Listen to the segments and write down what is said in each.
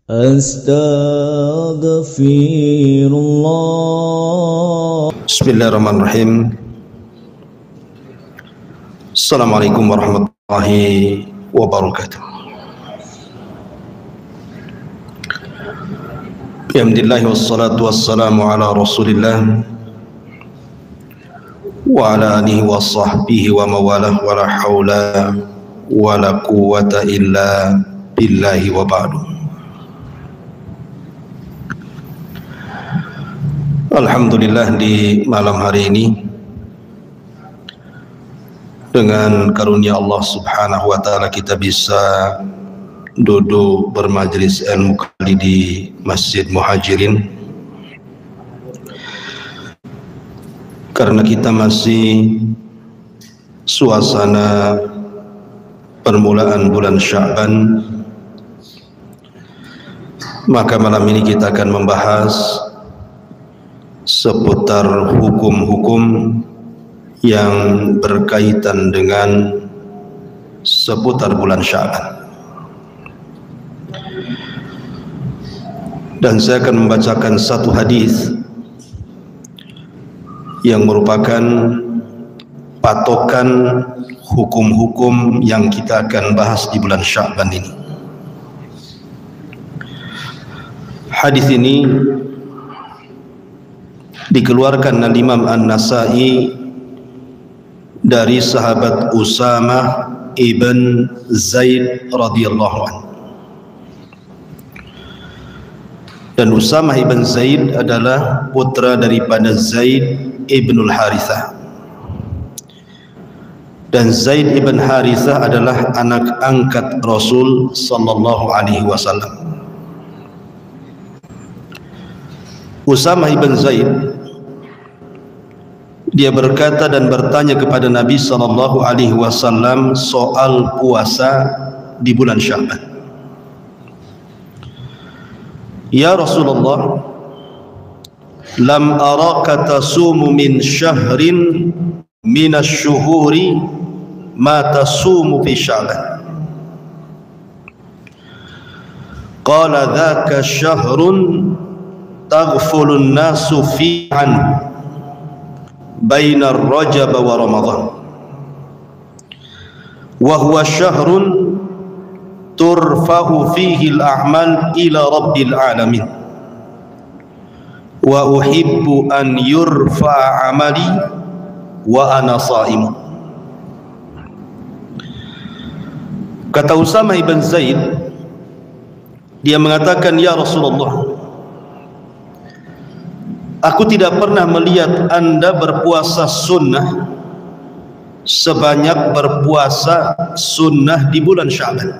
Astaghfirullah. Bismillahirrahmanirrahim. Assalamualaikum warahmatullahi wabarakatuh. Alhamdulillah wassalatu wassalamu ala Rasulillah wa ala alihi wa sahbihi wa mawalah wa la hawla wa la quwwata illa billahi wa ba'du. Alhamdulillah, di malam hari ini dengan karunia Allah subhanahu wa ta'ala kita bisa duduk bermajlis ilmu kali di Masjid Muhajirin, karena kita masih suasana permulaan bulan Sya'ban. Maka malam ini kita akan membahas seputar hukum-hukum yang berkaitan dengan seputar bulan Sya'ban. Dan saya akan membacakan satu hadis yang merupakan patokan hukum-hukum yang kita akan bahas di bulan Sya'ban ini. Hadis ini dikeluarkan oleh Imam An-Nasa'i dari sahabat Usamah ibn Zaid radhiyallahu anhu. Dan Usamah ibn Zaid adalah putra daripada Zaid ibnul Harithah. Dan Zaid ibn Harithah adalah anak angkat Rasul sallallahu alaihi wasallam. Usamah ibn Zaid, dia berkata dan bertanya kepada Nabi sallallahu alaihi wasallam soal puasa di bulan Sya'ban. Ya Rasulullah, lam araka tasumu min syahrin minasy-syuhuri ma tasumu fi Sya'ban. Qala dzaka syahrun taghfulun nasu fi an bainar Rajab wa Ramadan, wa huwa syahrun turfa'u fihi al-a'mal ila rabbil alamin, wa uhibbu an yurfa'a amali wa ana sha'im. Kata Usamah ibn Zaid, dia mengatakan, ya Rasulullah, aku tidak pernah melihat Anda berpuasa sunnah sebanyak berpuasa sunnah di bulan Sya'ban.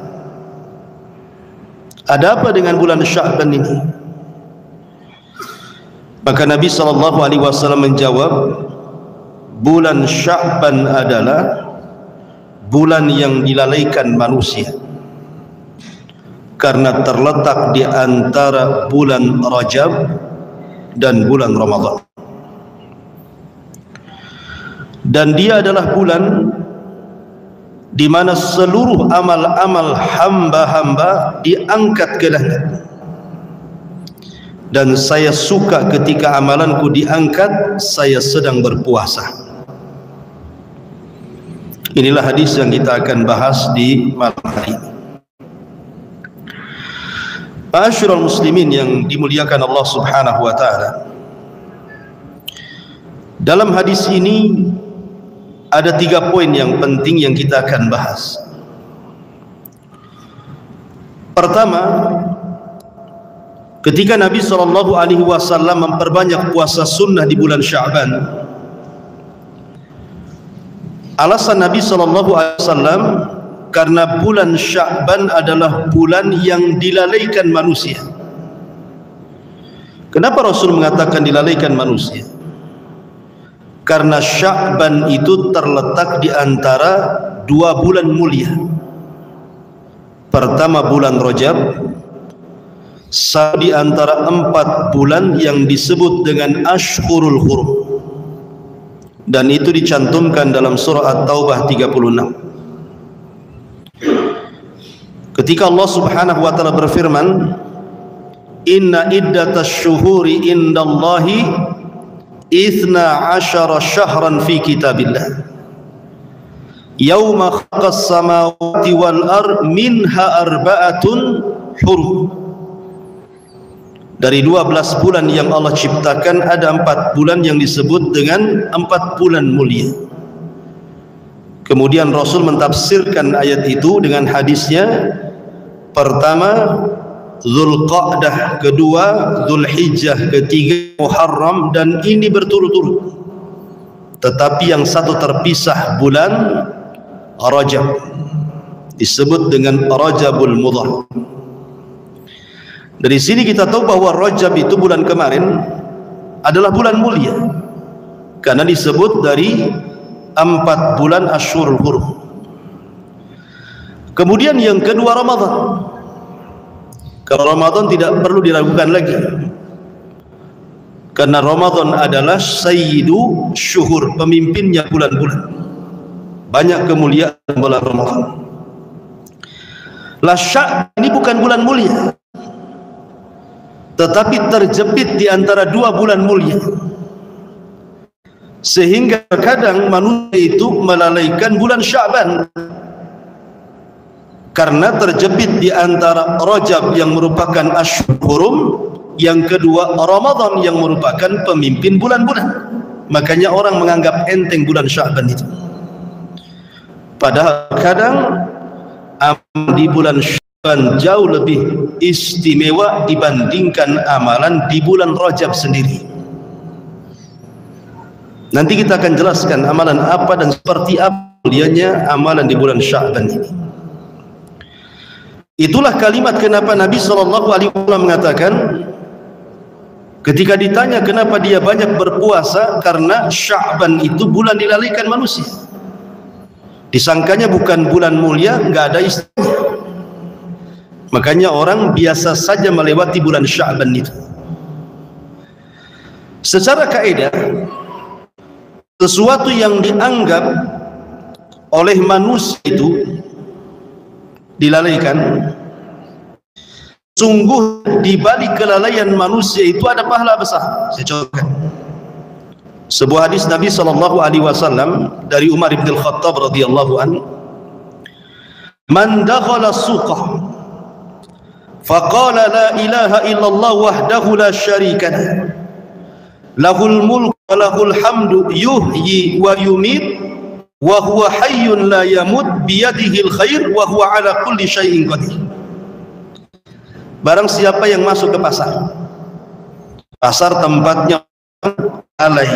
Ada apa dengan bulan Sya'ban ini? Maka Nabi SAW menjawab, bulan Sya'ban adalah bulan yang dilalaikan manusia, karena terletak di antara bulan Rajab dan bulan Ramadan. Dan dia adalah bulan di mana seluruh amal-amal hamba-hamba diangkat ke langit. Dan saya suka ketika amalanku diangkat, saya sedang berpuasa. Inilah hadis yang kita akan bahas di malam hari ini. Ma'asyiral muslimin yang dimuliakan Allah subhanahu wa ta'ala, dalam hadis ini ada 3 poin yang penting yang kita akan bahas. Pertama, ketika Nabi SAW memperbanyak puasa sunnah di bulan Sya'ban, alasan Nabi SAW karena bulan Sya'ban adalah bulan yang dilalaikan manusia. Kenapa Rasul mengatakan dilalaikan manusia? Karena Sya'ban itu terletak di antara 2 bulan mulia. Pertama bulan Rajab, di antara 4 bulan yang disebut dengan Ashhurul Hurum. Dan itu dicantumkan dalam surah At-Taubah 36. Ketika Allah subhanahu wa ta'ala berfirman, inna iddatash syuhuri indallahi 12 syahran fi kitabillah yauma khalaqas samawati wal ard minha arba'atun hurum. Dari 12 bulan yang Allah ciptakan, ada 4 bulan yang disebut dengan 4 bulan mulia. Kemudian Rasul mentafsirkan ayat itu dengan hadisnya. Pertama Zulqa'dah, kedua Zulhijjah, ketiga Muharram, dan ini berturut-turut. Tetapi yang satu terpisah bulan Rajab, disebut dengan Rajabul Mudhar. Dari sini kita tahu bahwa Rajab itu bulan kemarin adalah bulan mulia karena disebut dari 4 bulan Asyhurul Hurum. Kemudian yang kedua Ramadan. Kalau Ramadan tidak perlu diragukan lagi, karena Ramadan adalah sayyidu syuhur, pemimpinnya bulan-bulan. Banyak kemuliaan bulan Ramadan. Sya'ban ini bukan bulan mulia, tetapi terjepit di antara 2 bulan mulia, sehingga kadang manusia itu melalaikan bulan Sya'ban karena terjepit di antara Rajab yang merupakan Asyhurul Hurum, yang kedua Ramadan yang merupakan pemimpin bulan-bulan. Makanya orang menganggap enteng bulan Sya'ban itu, padahal kadang di bulan Sya'ban jauh lebih istimewa dibandingkan amalan di bulan Rajab sendiri. Nanti kita akan jelaskan amalan apa dan seperti apa mulianya amalan di bulan Sya'ban ini. Itulah kalimat kenapa Nabi SAW mengatakan ketika ditanya kenapa dia banyak berpuasa, karena Sya'ban itu bulan dilalaikan manusia. Disangkanya bukan bulan mulia, nggak ada istilahnya. Makanya orang biasa saja melewati bulan Sya'ban itu. Secara kaidah, sesuatu yang dianggap oleh manusia itu dilalaikan, sungguh di balik kelalaian manusia itu ada pahala besar. Saya contohkan sebuah hadis Nabi SAW dari Umar bin Al-Khattab radhiyallahu anhu, man dakhala suqah faqala la ilaha illallah wahdahu la syarika lah lahul mulku wa lahul hamdu yuhyi wa yumit wa huwa hayyun la yamut biyadihil khair wa huwa ala kulli syai'in qadir. Barang siapa yang masuk ke pasar, pasar tempatnya alai,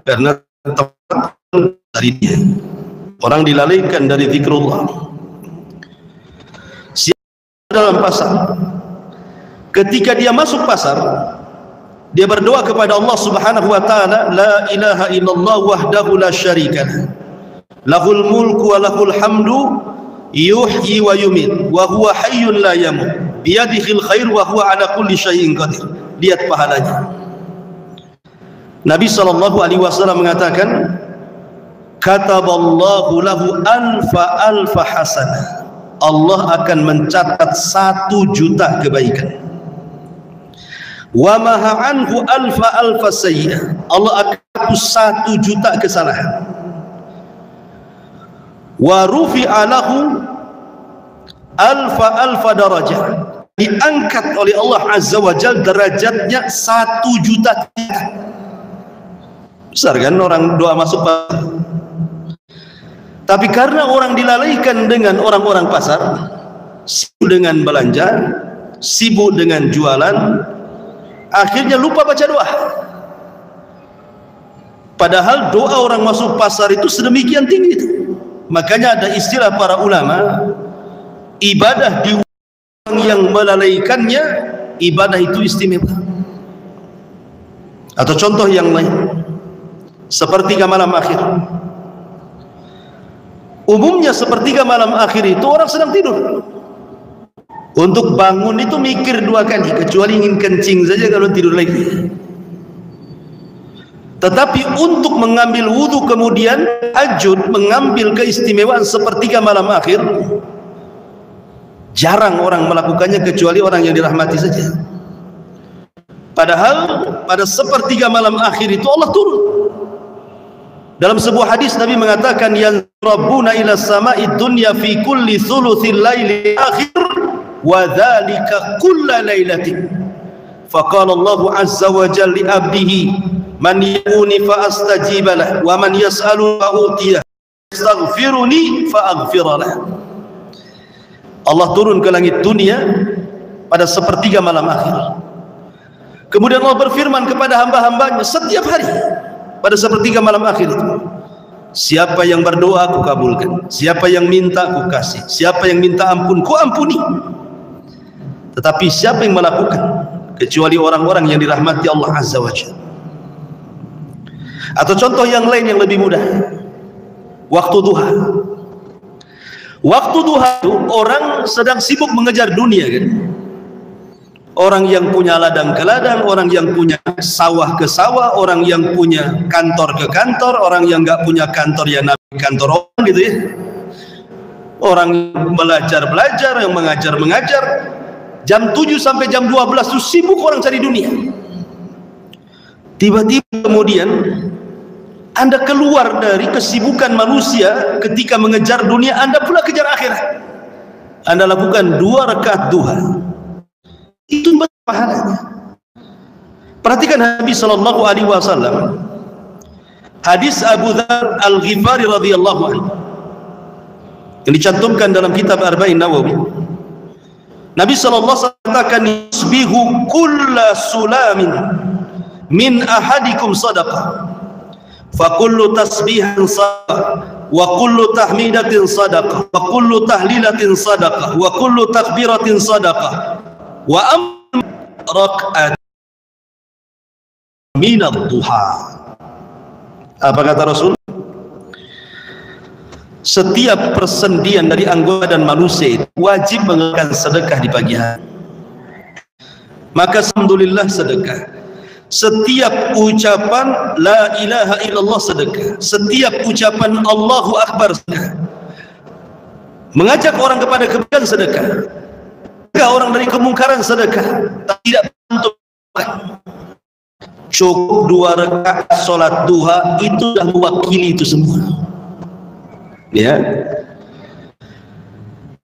karena tempat dari dia, orang dilalaikan dari zikrullah. Dalam pasar, ketika dia masuk pasar, dia berdoa kepada Allah Subhanahu wa taala, la ilaha illallah wahdahu la syarikalah lahul mulku wa lahul hamdu yuhyi wa yumit wa huwa hayyun la yamut biyadihil khair wa huwa ala kulli syai'in qadir. Lihat pahalanya. Nabi SAW mengatakan, kataballahu lahu alfa hasanah, Allah akan mencatat 1.000.000 kebaikan. Wa maha anhu alfa sayyi'ah, Allah akan hapus 1.000.000 kesalahan. Wa rufi'a lahu alfa darajah, diangkat oleh Allah Azza wa Jalla derajatnya 1.000.000 tingkat. Besar kan orang doa masuk pasar. Tapi karena orang dilalaikan dengan orang-orang pasar, sibuk dengan belanja, sibuk dengan jualan, akhirnya lupa baca doa. Padahal doa orang masuk pasar itu sedemikian tinggi itu. Makanya ada istilah para ulama, ibadah di orang yang melalaikannya, ibadah itu istimewa. Atau contoh yang lain, sepertiga malam akhir. Umumnya sepertiga malam akhir itu orang sedang tidur. Untuk bangun itu mikir 2 kali, kecuali ingin kencing saja kalau tidur lagi. Tetapi untuk mengambil wudhu kemudian tahajud, mengambil keistimewaan sepertiga malam akhir, jarang orang melakukannya kecuali orang yang dirahmati saja. Padahal pada sepertiga malam akhir itu Allah turun. Dalam sebuah hadis Nabi mengatakan, yang rabbuna ila sama'id dunya fi kulli thuluthil laili akhir wa dzalika kulla lailatin. Faqala Allah azza wa jalla li 'abdihi man yuni fa astajiba lahu wa man yas'alu fa utiya astaghfiruni fa aghfir lahu. Allah turun ke langit dunia pada sepertiga malam akhir. Kemudian Allah berfirman kepada hamba-hambanya setiap hari pada sepertiga malam akhir itu, siapa yang berdoa aku kabulkan, siapa yang minta aku kasih, siapa yang minta ampun ku ampuni. Tetapi siapa yang melakukan kecuali orang-orang yang dirahmati Allah Azza wa Jalla. Atau contoh yang lain yang lebih mudah, waktu duha. Waktu duha itu orang sedang sibuk mengejar dunia kan. Orang yang punya ladang ke ladang, orang yang punya sawah ke sawah, orang yang punya kantor ke kantor, orang yang nggak punya kantor ya nabi kantor orang gitu ya. Orang belajar, yang mengajar. Jam 7 sampai jam 12 itu sibuk orang cari dunia. Tiba-tiba kemudian Anda keluar dari kesibukan manusia ketika mengejar dunia, Anda pula kejar akhirat. Anda lakukan 2 rakaat duha. Itu pahalanya. Perhatikan Nabi sallallahu alaihi wasallam, hadis Abu Dzar Al-Ghifari radhiyallahu anhu yang dicantumkan dalam kitab Arba'in Nawawi. Nabi sallallahu alaihi wasallam katakan, yusbihu kulla sulamin min ahadikum sadaqah fa kullu tasbihan sadaqah wa kullu tahmidatin sadaqah wa kullu tahlilatin sadaqah wa kullu takbiratin sadaqah wa rakaat minad duha. Apa kata Rasul? Setiap persendian dari anggota dan manusia wajib mengeluarkan sedekah di pagi hari. Maka alhamdulillah sedekah. Setiap ucapan la ilaha illallah sedekah. Setiap ucapan Allahu akbar sedekah. Mengajak orang kepada kebaikan sedekah. Orang dari kemungkaran sedekah. Tidak untuk cukup 2 rakaat sholat duha itu sudah mewakili itu semua. Ya.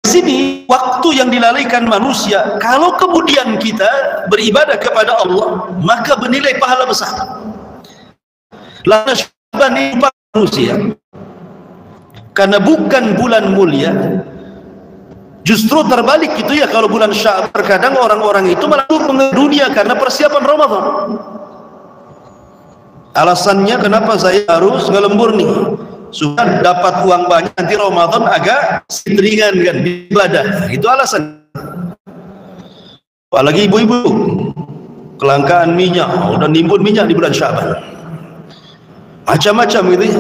Di sini waktu yang dilalaikan manusia, kalau kemudian kita beribadah kepada Allah, maka bernilai pahala besar. Lalu Syaban ini manusia, karena bukan bulan mulia. Justru terbalik gitu ya, kalau bulan Sya'ban terkadang orang-orang itu malah dunia karena persiapan Ramadan. Alasannya kenapa saya harus ngelembur nih? Sudah dapat uang banyak, nanti Ramadan agak ringan kan ibadah. Itu alasan. Apalagi ibu-ibu, kelangkaan minyak, udah nimbun minyak di bulan Sya'ban. Macam-macam gitu ya.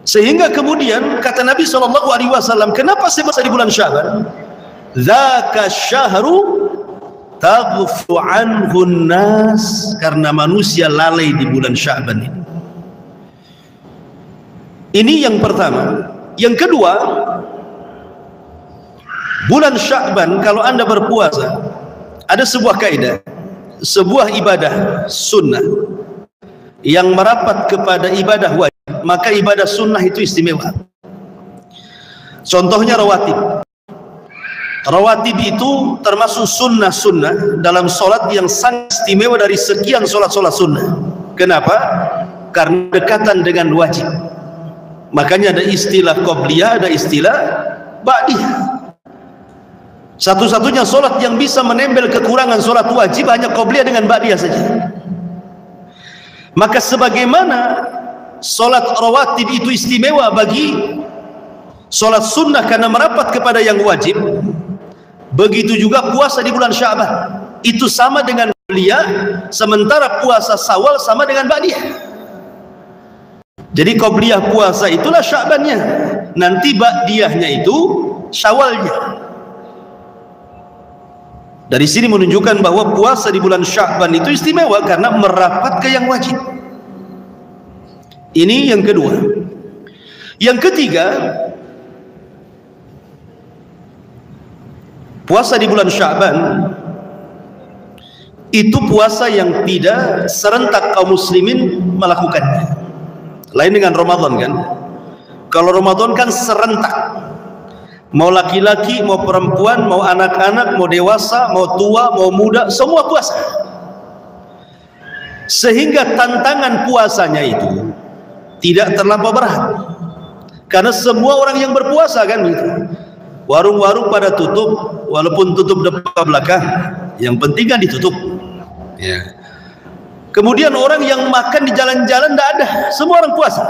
Sehingga kemudian kata Nabi SAW, kenapa saya baca di bulan Sya'ban? Dzaka syahru taghfu anhu nas, karena manusia lalai di bulan Sya'ban ini. Ini yang pertama. Yang kedua, bulan Sya'ban kalau Anda berpuasa, ada sebuah kaidah, sebuah ibadah sunnah yang merapat kepada ibadah wajib, maka ibadah sunnah itu istimewa. Contohnya rawatib. Rawatib itu termasuk sunnah-sunnah dalam solat yang sangat istimewa dari sekian solat-solat sunnah. Kenapa? Karena dekatan dengan wajib. Makanya ada istilah qobliyah, ada istilah ba'diyah. Satu-satunya solat yang bisa menempel kekurangan solat wajib hanya qobliyah dengan ba'diyah saja. Maka sebagaimana solat rawatib itu istimewa bagi solat sunnah karena merapat kepada yang wajib, begitu juga puasa di bulan Sya'ban itu sama dengan qobliyah, sementara puasa Syawal sama dengan ba'diyah. Jadi qobliyah puasa itulah Sya'bannya, nanti ba'diyahnya itu Syawalnya. Dari sini menunjukkan bahwa puasa di bulan Sya'ban itu istimewa karena merapat ke yang wajib. Ini yang kedua. Yang ketiga, puasa di bulan Sya'ban itu puasa yang tidak serentak kaum muslimin melakukannya. Lain dengan Ramadan kan. Kalau Ramadan kan serentak, mau laki-laki, mau perempuan, mau anak-anak, mau dewasa, mau tua, mau muda, semua puasa. Sehingga tantangan puasanya itu tidak terlampau berat, karena semua orang yang berpuasa kan gitu. Warung-warung pada tutup, walaupun tutup depan belakang, yang penting kan ditutup ya. Kemudian orang yang makan di jalan-jalan tidak ada, semua orang puasa,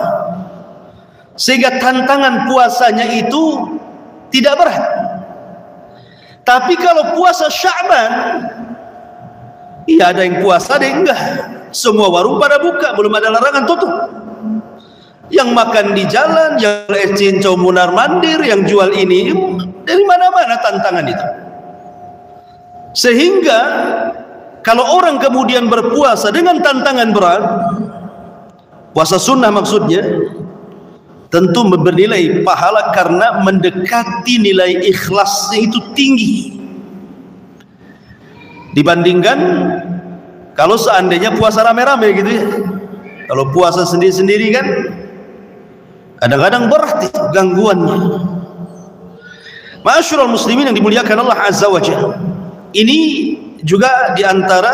sehingga tantangan puasanya itu tidak berat. Tapi kalau puasa Sya'ban, iya ada yang puasa, ada yang enggak. Semua warung pada buka, belum ada larangan tutup. Yang makan di jalan, yang cincau munar mandir, yang jual ini, dari mana-mana tantangan itu. Sehingga kalau orang kemudian berpuasa dengan tantangan berat, puasa sunnah maksudnya, tentu bernilai pahala karena mendekati nilai ikhlasnya itu tinggi dibandingkan kalau seandainya puasa rame-rame gitu ya. Kalau puasa sendiri-sendiri kan kadang-kadang berat itu gangguannya. Ma'asyiral muslimin yang dimuliakan Allah Azza wa Jalla, ini juga diantara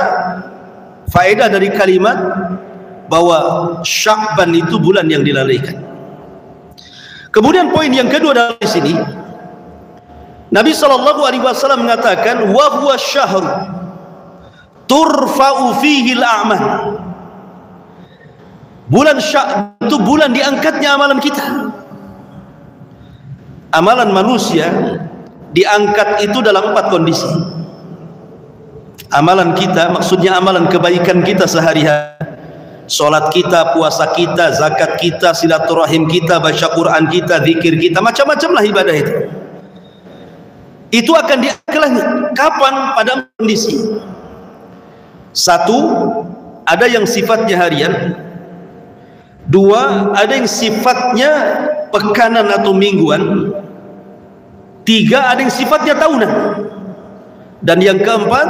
faedah dari kalimat bahwa Sya'ban itu bulan yang dilalaikan. Kemudian poin yang kedua dari sini, Nabi SAW mengatakan, wa huwa syahr turfa'u fihi al-a'mal. Bulan Sya'ban itu bulan diangkatnya amalan kita. Amalan manusia diangkat itu dalam 4 kondisi. Amalan kita maksudnya amalan kebaikan kita sehari-hari, salat kita, puasa kita, zakat kita, silaturahim kita, baca Quran kita, zikir kita, macam-macam lah ibadah itu. Itu akan diangkat lagi. Kapan? Pada kondisi. 1, ada yang sifatnya harian. 2, ada yang sifatnya pekanan atau mingguan. 3, ada yang sifatnya tahunan. Dan yang keempat,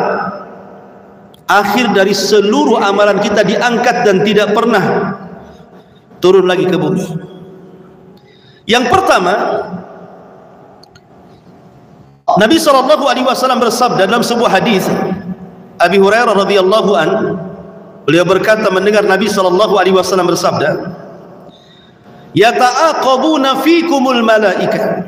akhir dari seluruh amalan kita diangkat dan tidak pernah turun lagi ke bumi. Yang pertama, Nabi SAW bersabda dalam sebuah hadis, Abi Hurairah radhiyallahu an, beliau berkata mendengar Nabi SAW bersabda, yata'aqabuna fikumul malaika,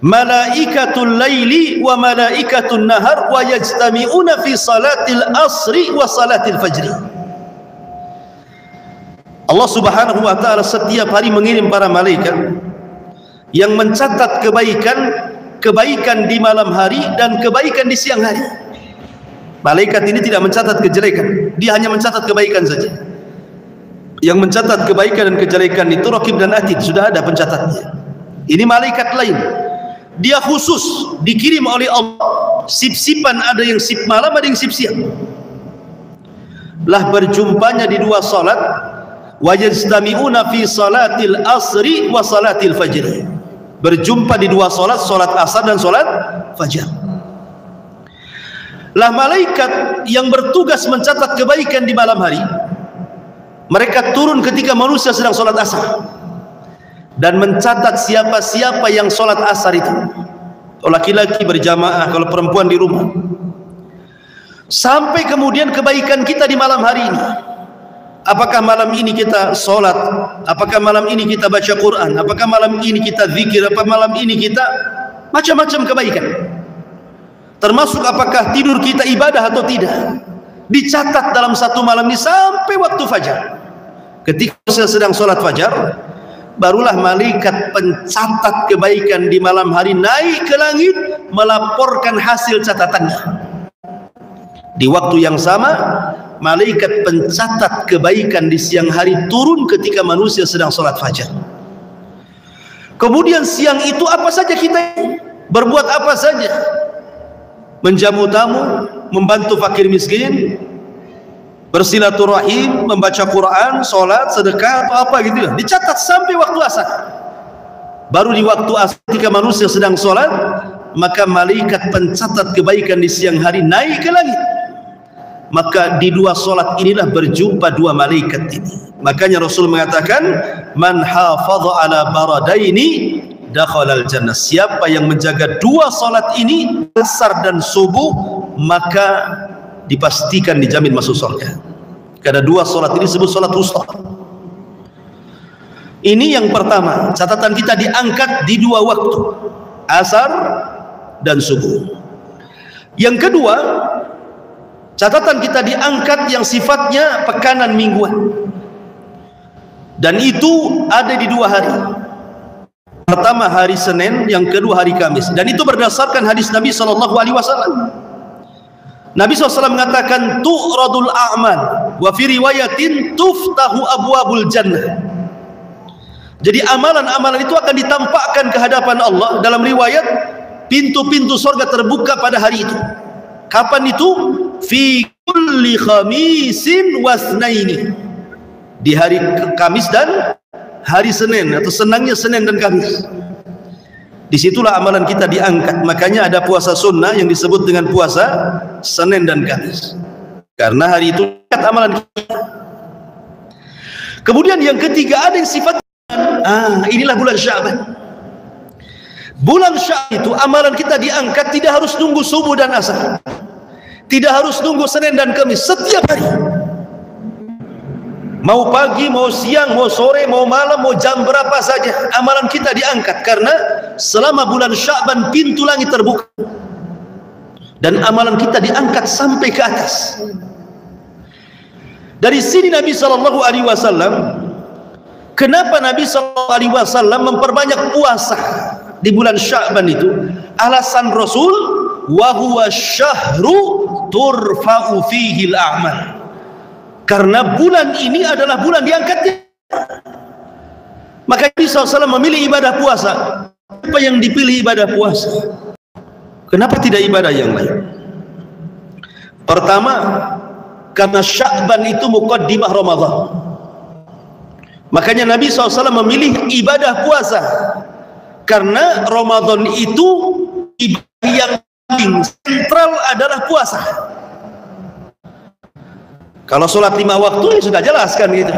malaikatul laili wa malaikatul nahar, wa yajtami'una fi salatil asri wa salatil fajri. Allah Subhanahu wa ta'ala setiap hari mengirim para malaikat yang mencatat kebaikan di malam hari dan kebaikan di siang hari. Malaikat ini tidak mencatat kejelekan, dia hanya mencatat kebaikan saja. Yang mencatat kebaikan dan kejelekan itu Raqib dan Atid, sudah ada pencatatnya. Ini malaikat lain, dia khusus dikirim oleh Allah. Sip-sipan, ada yang sip malam, ada yang sip siang. Lah berjumpanya di 2 salat, wa yajtami'una fi salatil asri wa salatil fajr. Berjumpa di 2 salat, salat asar dan salat fajar. Lah malaikat yang bertugas mencatat kebaikan di malam hari, mereka turun ketika manusia sedang salat asar dan mencatat siapa-siapa yang sholat asar itu. Kalau laki-laki berjamaah, kalau perempuan di rumah. Sampai kemudian kebaikan kita di malam hari ini. Apakah malam ini kita sholat? Apakah malam ini kita baca Quran? Apakah malam ini kita zikir? Apa malam ini kita macam-macam kebaikan? Termasuk apakah tidur kita ibadah atau tidak? Dicatat dalam 1 malam ini sampai waktu fajar. Ketika saya sedang sholat fajar, barulah malaikat pencatat kebaikan di malam hari naik ke langit melaporkan hasil catatannya. Di waktu yang sama, malaikat pencatat kebaikan di siang hari turun ketika manusia sedang sholat fajar. Kemudian siang itu apa saja kita berbuat, apa saja, menjamu tamu, membantu fakir miskin, bersilaturahim, membaca Quran, sholat, sedekah, atau apa gitu, dicatat sampai waktu asar. Baru di waktu asar ketika manusia sedang sholat, maka malaikat pencatat kebaikan di siang hari naik ke langit maka di dua solat inilah berjumpa dua malaikat ini. Makanya Rasul mengatakan, man hafadha ala baradaini dakhalal jannah. Siapa yang menjaga dua solat ini, asar dan subuh, maka dipastikan dijamin masuk surga. Karena dua solat ini disebut solat wusta. Ini yang pertama, catatan kita diangkat di dua waktu, asar dan subuh. Yang kedua, catatan kita diangkat yang sifatnya pekanan mingguan, dan itu ada di dua hari. Pertama hari Senin, yang kedua hari Kamis, dan itu berdasarkan hadis Nabi SAW. Nabi SAW mengatakan, tu'radul a'mal wa fi riwayatin tuftahu abwabul jannah. Jadi amalan-amalan itu akan ditampakkan ke hadapan Allah. Dalam riwayat, pintu-pintu surga terbuka pada hari itu. Kapan itu? Fi kulli khamisin wasnaini. Di hari Kamis dan hari Senin, atau senangnya Senin dan Kamis. Disitulah amalan kita diangkat. Makanya ada puasa sunnah yang disebut dengan puasa Senin dan Kamis, karena hari itu amalan kita. Kemudian yang ketiga, ada yang sifat inilah bulan Sya'ban. Bulan Sya'ban itu amalan kita diangkat, tidak harus tunggu subuh dan asar, tidak harus tunggu Senin dan Kamis, setiap hari. Mau pagi, mau siang, mau sore, mau malam, mau jam berapa saja, amalan kita diangkat. Karena selama bulan Sya'ban pintu langit terbuka, dan amalan kita diangkat sampai ke atas. Dari sini Nabi SAW, kenapa Nabi SAW memperbanyak puasa di bulan Sya'ban itu? Alasan Rasul, wa huwa syahru turfa'u fihi al-a'mal. Karena bulan ini adalah bulan diangkatnya. Maka Nabi SAW memilih ibadah puasa. Apa yang dipilih ibadah puasa? Kenapa tidak ibadah yang lain? Pertama, karena Sya'ban itu muqaddimah Ramadan. Makanya Nabi SAW memilih ibadah puasa, karena Ramadan itu ibadah yang paling sentral adalah puasa. Kalau sholat 5 waktu ya sudah jelas kan gitu.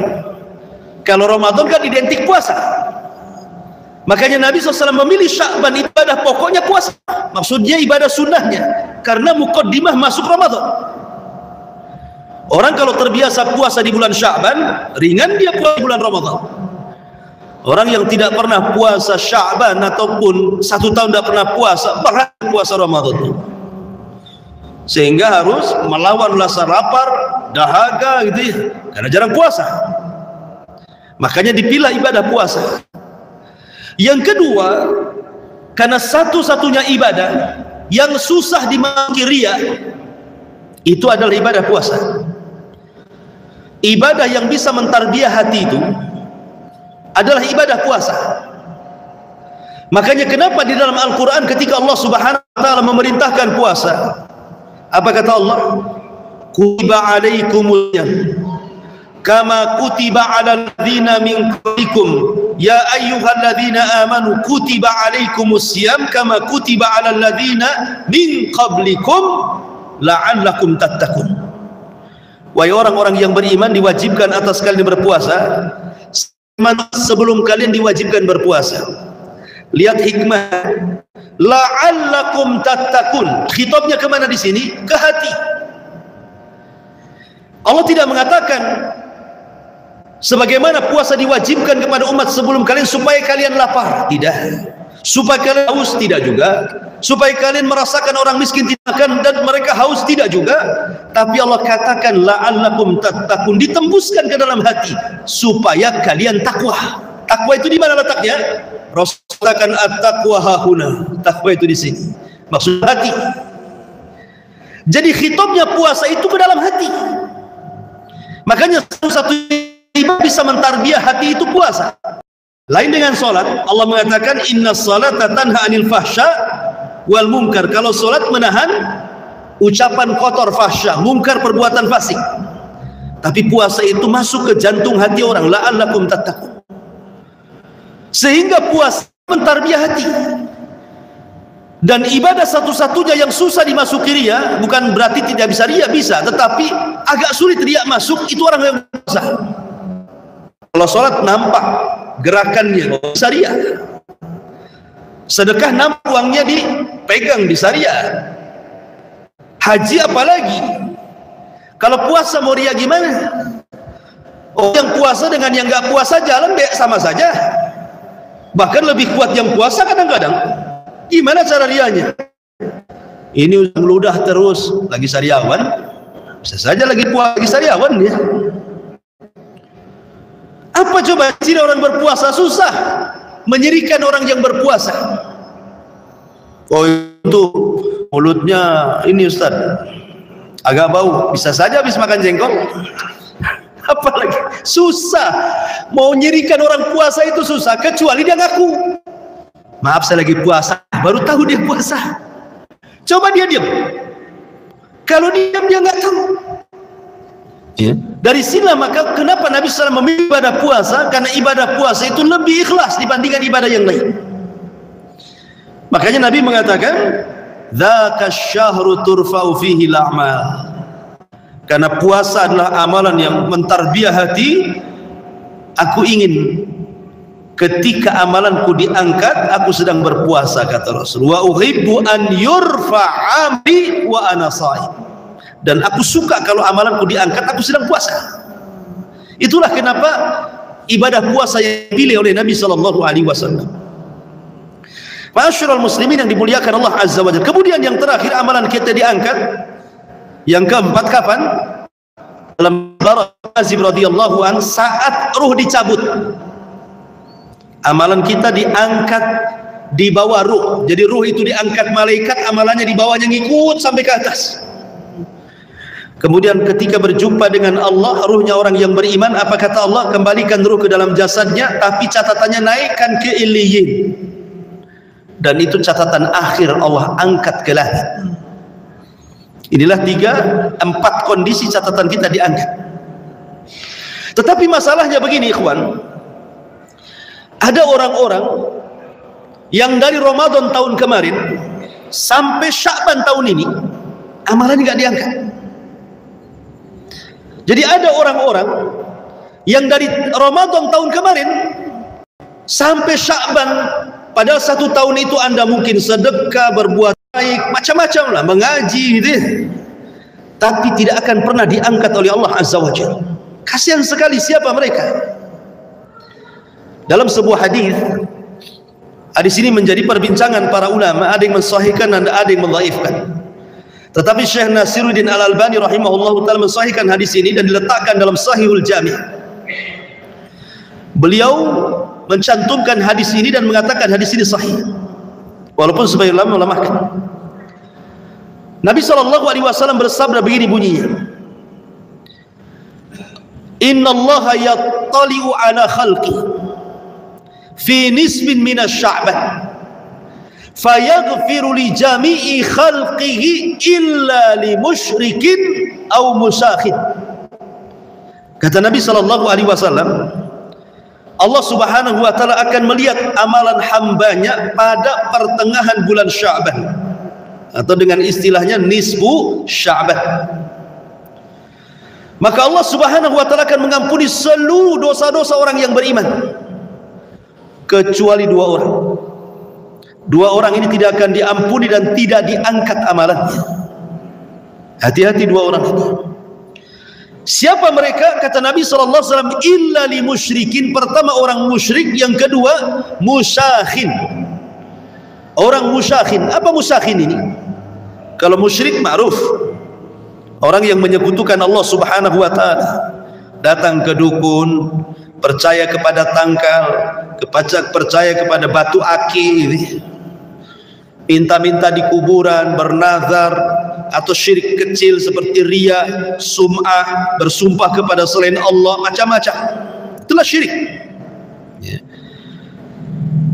Kalau Ramadan kan identik puasa. Makanya Nabi SAW memilih Sya'ban ibadah pokoknya puasa. Maksudnya ibadah sunnahnya, karena muqaddimah masuk Ramadan. Orang kalau terbiasa puasa di bulan Sya'ban, ringan dia puasa di bulan Ramadan. Orang yang tidak pernah puasa Sya'ban ataupun 1 tahun tidak pernah puasa, berat puasa Ramadan, sehingga harus melawan rasa lapar, dahaga gitu ya, karena jarang puasa. Makanya dipilih ibadah puasa. Yang kedua, karena satu-satunya ibadah yang susah dimasuki riya itu adalah ibadah puasa. Ibadah yang bisa mentarbiyah hati itu adalah ibadah puasa. Makanya kenapa di dalam Al-Quran ketika Allah Subhanahu wa ta'ala memerintahkan puasa, apa kata Allah? Kutiba alaikumul kama kutiba alal ladzina min qablikum ya ayyuhalladzina amanu kutiba alaikumus siyam kama kutiba alal ladzina min qablikum la'allakum tattaqun. Wahai orang-orang yang beriman, diwajibkan atas kalian berpuasa sebelum kalian diwajibkan berpuasa. Lihat hikmah, la'allakum tattaqun. Khitabnya kemana di sini? Ke hati. Allah tidak mengatakan sebagaimana puasa diwajibkan kepada umat sebelum kalian supaya kalian lapar, tidak. Supaya kalian haus, tidak juga. Supaya kalian merasakan orang miskin tidak akan dan mereka haus, tidak juga. Tapi Allah katakan la'allakum tattaqun, ditembuskan ke dalam hati supaya kalian takwa. Takwa itu di mana letaknya? Rasul katakan at-taqwa hahuna. Takwa itu di sini. Maksud hati. Jadi khitabnya puasa itu ke dalam hati. Makanya satu ibadah bisa mentarbiyah hati itu puasa. Lain dengan sholat. Allah mengatakan inna sholata tanha anil fahsya wal munkar. Kalau sholat menahan ucapan kotor, fahsya, munkar, perbuatan fasik. Tapi puasa itu masuk ke jantung hati orang. La'allakum tattaqun. Sehingga puasa mentarbiyah hati. Dan ibadah satu-satunya yang susah dimasuki riya, bukan berarti tidak bisa riya, bisa, tetapi agak sulit riya masuk, itu orang yang berpuasa. Kalau sholat nampak gerakannya, bisa riya. Sedekah nampak uangnya dipegang, bisa riya. Haji apalagi. Kalau puasa mau riya gimana? Oh, yang puasa dengan yang nggak puasa jalan sama saja. Bahkan lebih kuat yang puasa kadang-kadang. Gimana cara rianya? Ini meludah terus, lagi sariawan, bisa saja lagi puasa, lagi sariawan dia. Apa coba ciri orang berpuasa? Susah menyirikan orang yang berpuasa. Oh itu mulutnya ini Ustaz agak bau, bisa saja habis makan jengkol. Apalagi susah mau nyirikan orang puasa, itu susah, kecuali dia ngaku, maaf saya lagi puasa, baru tahu dia puasa. Coba dia diam, kalau diam dia nggak tahu. Dari sinilah maka kenapa Nabi SAW memilih ibadah puasa, karena ibadah puasa itu lebih ikhlas dibandingkan ibadah yang lain. Makanya Nabi mengatakan dzaka syahru turfa'u fihi al-a'mal, karena puasa adalah amalan yang mentarbiah hati. Aku ingin ketika amalanku diangkat, aku sedang berpuasa, kata Rasul. Wa uhibbu an yurfa'a bi wa ana sha'im, dan aku suka kalau amalanku diangkat, aku sedang puasa. Itulah kenapa ibadah puasa yang dipilih oleh Nabi SAW. Ma'asyiral muslimin yang dimuliakan Allah Azza wa Jalla. Kemudian yang terakhir amalan kita diangkat, yang keempat kapan? Dalam Azib radhiyallahu an, saat ruh dicabut, amalan kita diangkat di bawah ruh. Jadi ruh itu diangkat malaikat, amalannya di bawahnya ngikut sampai ke atas. Kemudian ketika berjumpa dengan Allah, ruhnya orang yang beriman, apa kata Allah? Kembalikan ruh ke dalam jasadnya, tapi catatannya naikkan ke Illiyin. Dan itu catatan akhir, Allah angkat ke langit. Inilah 4 kondisi catatan kita diangkat. Tetapi masalahnya begini ikhwan, ada orang-orang yang dari Ramadan tahun kemarin sampai Sya'ban tahun ini amalannya nggak diangkat. Jadi ada orang-orang yang dari Ramadan tahun kemarin sampai Sya'ban, padahal 1 tahun itu Anda mungkin sedekah, berbuat baik, macam-macam lah, mengaji gitu ya, tapi tidak akan pernah diangkat oleh Allah Azza wa Jalla. Kasihan sekali. Siapa mereka? Dalam sebuah hadis ini menjadi perbincangan para ulama, ada yang mensahihkan dan ada yang mendhaifkan. Tetapi Syekh Nasiruddin Al-Albani rahimahullahu ta'ala mensahihkan hadis ini dan diletakkan dalam Sahihul Jami'. Beliau mencantumkan hadis ini dan mengatakan hadis ini sahih, walaupun sebagian ulama melemahkan. Nabi SAW bersabda begini bunyinya, innallaha yattali'u ala khalqi fi nisbin minas sya'ban fayaghfiru li jami'i khalqihi illa li musyrikin aw musakhin. Kata Nabi SAW, Allah Subhanahu wa ta'ala akan melihat amalan hambanya pada pertengahan bulan Sya'ban, atau dengan istilahnya nisfu Sya'ban. Maka Allah Subhanahu wa ta'ala akan mengampuni seluruh dosa-dosa orang yang beriman, kecuali 2 orang. 2 orang ini tidak akan diampuni dan tidak diangkat amalannya. Hati-hati 2 orang ini. Siapa mereka? Kata Nabi SAW, illa li musyrikin. Pertama orang musyrik, yang kedua musakhin. Orang musakhin. Apa musakhin ini? Kalau musyrik ma'ruf, orang yang menyekutukan Allah Subhanahu wa ta'ala, datang ke dukun, percaya kepada tangkal, percaya kepada batu aki, minta-minta di kuburan, bernazar, atau syirik kecil seperti riya, sum'ah, bersumpah kepada selain Allah, macam-macam. Itulah syirik.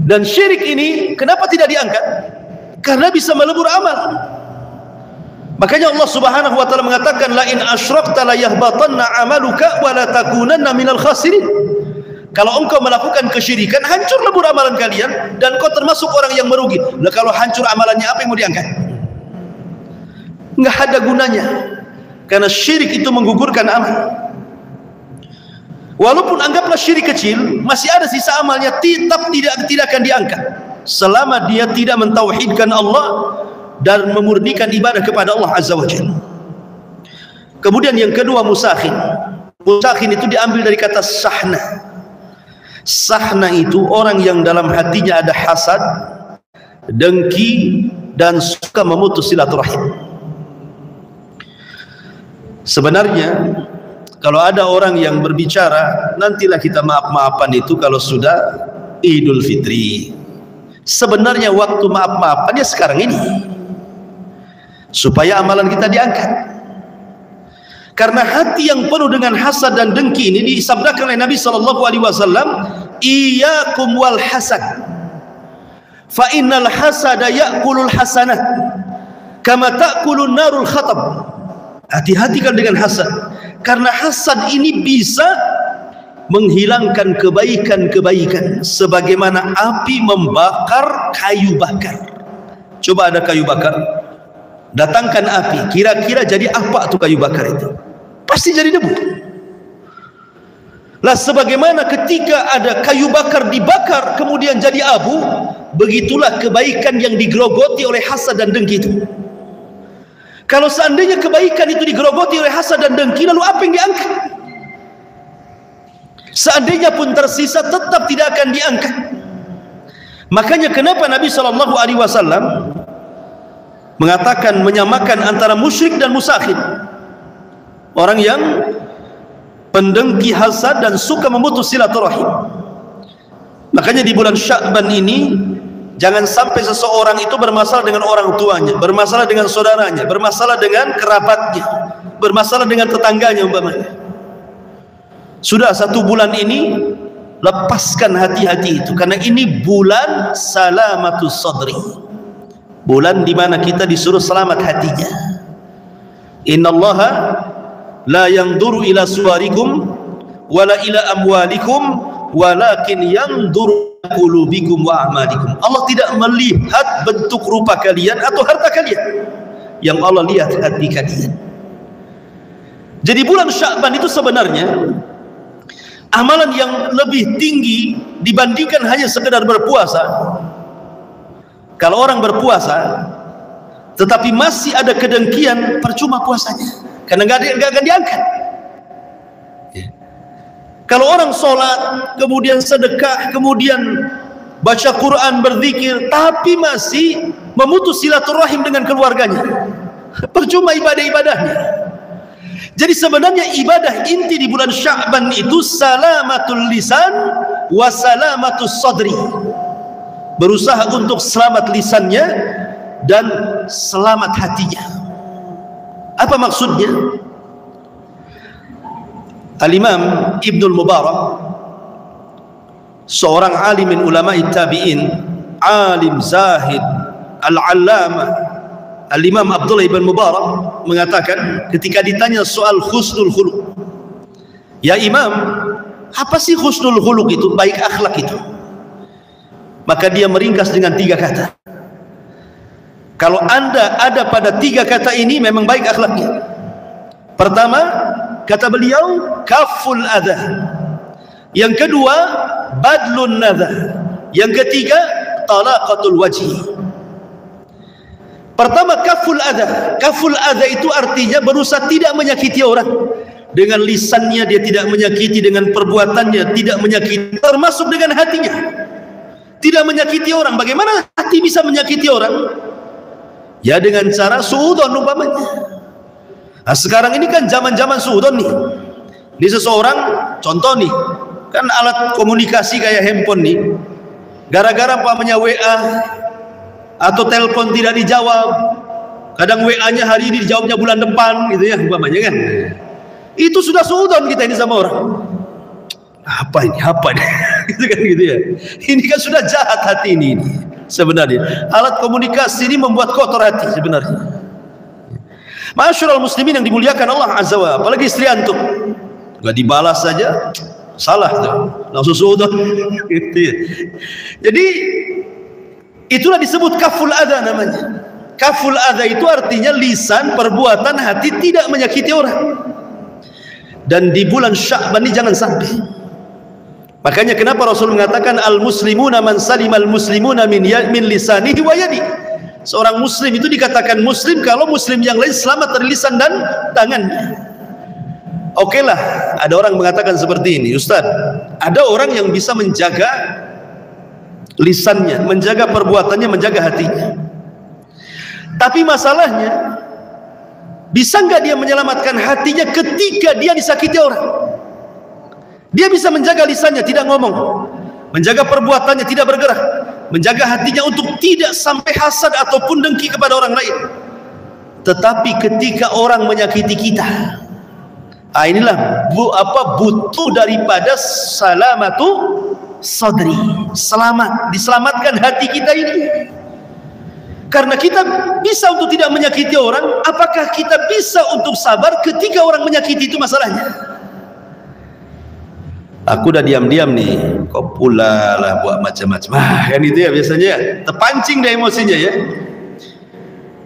Dan syirik ini kenapa tidak diangkat? Karena bisa melebur amal. Makanya Allah Subhanahu wa ta'ala mengatakan, la in asyrakta la yahbatanna amaluka wa la takunanna minal khasirin. Kalau engkau melakukan kesyirikan, hancur lebur amalan kalian dan kau termasuk orang yang merugi. Nah, kalau hancur amalannya, apa yang mau diangkat? Nggak ada gunanya, karena syirik itu menggugurkan amal. Walaupun anggaplah syirik kecil, masih ada sisa amalnya, tetap tidak akan diangkat selama dia tidak mentauhidkan Allah dan memurnikan ibadah kepada Allah Azza wa Jalla. Kemudian yang kedua, musakhin. Musakhin itu diambil dari kata sahna. Sahna itu orang yang dalam hatinya ada hasad, dengki, dan suka memutus silaturahim. Sebenarnya kalau ada orang yang berbicara, nantilah kita maaf-maafan itu kalau sudah Idul Fitri. Sebenarnya waktu maaf-maafannya sekarang ini, supaya amalan kita diangkat. Karena hati yang penuh dengan hasad dan dengki ini disabdakan oleh Nabi SAW, iyyakum wal hasad, fa innal hasada ya'kulul hasanah kama ta'kulun narul khatab. Hati-hatikan dengan hasad, karena hasad ini bisa menghilangkan kebaikan-kebaikan sebagaimana api membakar kayu bakar. Coba ada kayu bakar, datangkan api, kira-kira jadi apa tuh kayu bakar itu? Pasti jadi debu. Lah sebagaimana ketika ada kayu bakar dibakar kemudian jadi abu, begitulah kebaikan yang digerogoti oleh hasad dan dengki itu. Kalau seandainya kebaikan itu digerogoti oleh hasad dan dengki, lalu apa yang diangkat? Seandainya pun tersisa, tetap tidak akan diangkat. Makanya kenapa Nabi SAW mengatakan, menyamakan antara musyrik dan musakhin, orang yang pendengki hasad dan suka memutus silaturahim. Makanya di bulan Sya'ban ini jangan sampai seseorang itu bermasalah dengan orang tuanya, bermasalah dengan saudaranya, bermasalah dengan kerabatnya, bermasalah dengan tetangganya umpamanya. Sudah 1 bulan ini lepaskan hati-hati itu, karena ini bulan salamatus sadri, bulan di mana kita disuruh selamat hatinya. Innallaha la yanzuru ila suwarikum wala ila amwalikum walakin yanzuru ila qulubikum wa a'malikum. Allah tidak melihat bentuk rupa kalian atau harta kalian, yang Allah lihat hati kalian. Jadi bulan Sya'ban itu sebenarnya amalan yang lebih tinggi dibandingkan hanya sekedar berpuasa. Kalau orang berpuasa tetapi masih ada kedengkian, percuma puasanya, karena nggak akan diangkat. Kalau orang sholat, kemudian sedekah, kemudian baca Quran, berzikir, tapi masih memutus silaturahim dengan keluarganya, percuma ibadah-ibadahnya. Jadi sebenarnya ibadah inti di bulan Sya'ban itu salamatul lisan wa salamatus sadri. Berusaha untuk selamat lisannya dan selamat hatinya. Apa maksudnya? Al-Imam Ibnul Mubarak, seorang alim min ulama'i tabi'in, alim zahid, al-allamah, Al-Imam Abdullah ibn Mubarak mengatakan ketika ditanya soal husnul khuluq, ya Imam, apa sih husnul khuluq itu, baik akhlak itu? Maka dia meringkas dengan 3 kata. Kalau anda ada pada 3 kata ini, memang baik akhlaknya. Pertama, kata beliau, kaful adha. Yang kedua, badlun nadha. Yang ketiga, talaqatul wajhi. Pertama, kaful adha. Kaful adha itu artinya berusaha tidak menyakiti orang. Dengan lisannya dia tidak menyakiti, dengan perbuatannya tidak menyakiti, termasuk dengan hatinya tidak menyakiti orang. Bagaimana hati bisa menyakiti orang? Ya dengan cara suudon umpamanya. Nah, sekarang ini kan zaman-zaman suudon nih. Ini seseorang, contoh nih, kan alat komunikasi kayak handphone nih, gara-gara umpamanya WA atau telepon tidak dijawab, kadang WA-nya hari ini dijawabnya bulan depan gitu ya umpamanya kan, itu sudah suudon kita ini sama orang. Apa ini gitu kan, gitu ya. Ini kan sudah jahat hati ini sebenarnya. Alat komunikasi ini membuat kotor hati sebenarnya. Masyarul muslimin yang dimuliakan Allah Azza wa Jalla, apalagi istri antum nggak dibalas saja salah tuh, langsung sudah. Gitu ya. Jadi itulah disebut kaful adha namanya. Kaful adha itu artinya lisan, perbuatan, hati tidak menyakiti orang. Dan di bulan Sya'ban ini jangan sampai. Makanya kenapa Rasul mengatakan al-muslimuna man salimal muslimuna min lisanihi wa yadi. Seorang muslim itu dikatakan muslim kalau muslim yang lain selamat dari lisan dan tangannya. Oke lah, ada orang mengatakan seperti ini, Ustaz, ada orang yang bisa menjaga lisannya, menjaga perbuatannya, menjaga hatinya. Tapi masalahnya, bisa nggak dia menyelamatkan hatinya ketika dia disakiti orang? Dia bisa menjaga lisannya, tidak ngomong, menjaga perbuatannya, tidak bergerak, menjaga hatinya untuk tidak sampai hasad ataupun dengki kepada orang lain. Tetapi ketika orang menyakiti kita, inilah butuh daripada salamatu sadri, selamat, diselamatkan hati kita ini. Karena kita bisa untuk tidak menyakiti orang, apakah kita bisa untuk sabar ketika orang menyakiti? Itu masalahnya. Aku udah diam-diam nih, kok pula lah buat macam-macam. Kan itu ya biasanya, terpancing deh emosinya ya.